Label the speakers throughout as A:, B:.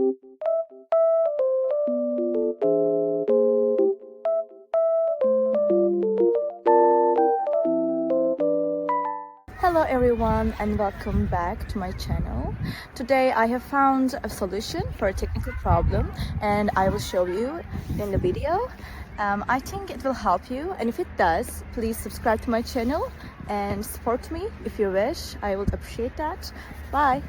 A: Hello everyone and welcome back to my channel. Today I have found a solution for a technical problem and I will show you in the video. I think it will help you, and if it does, please subscribe to my channel and support me if you wish. I would appreciate that. Bye!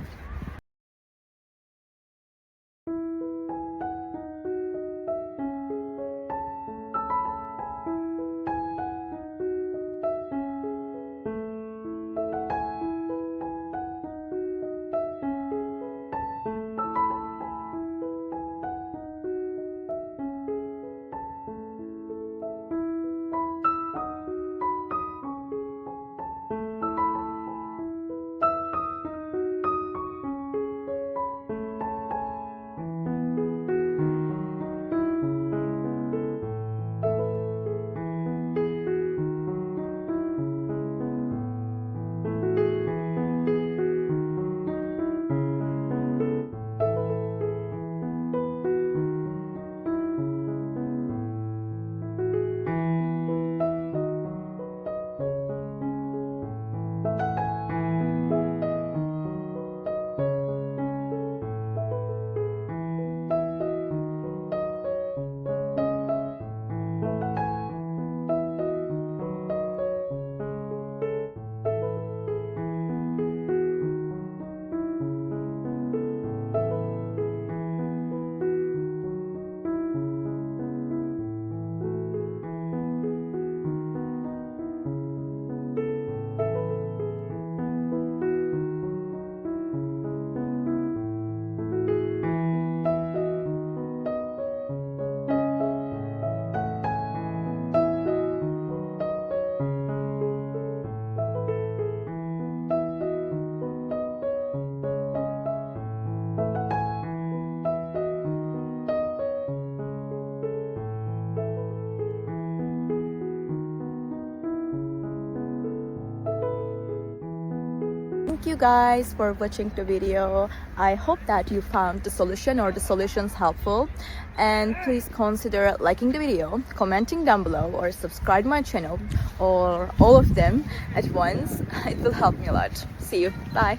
A: Thank you guys for watching the video. I hope that you found the solution or the solutions helpful, and please consider liking the video, commenting down below, or subscribe my channel, or all of them at once. It will help me a lot. See you. Bye.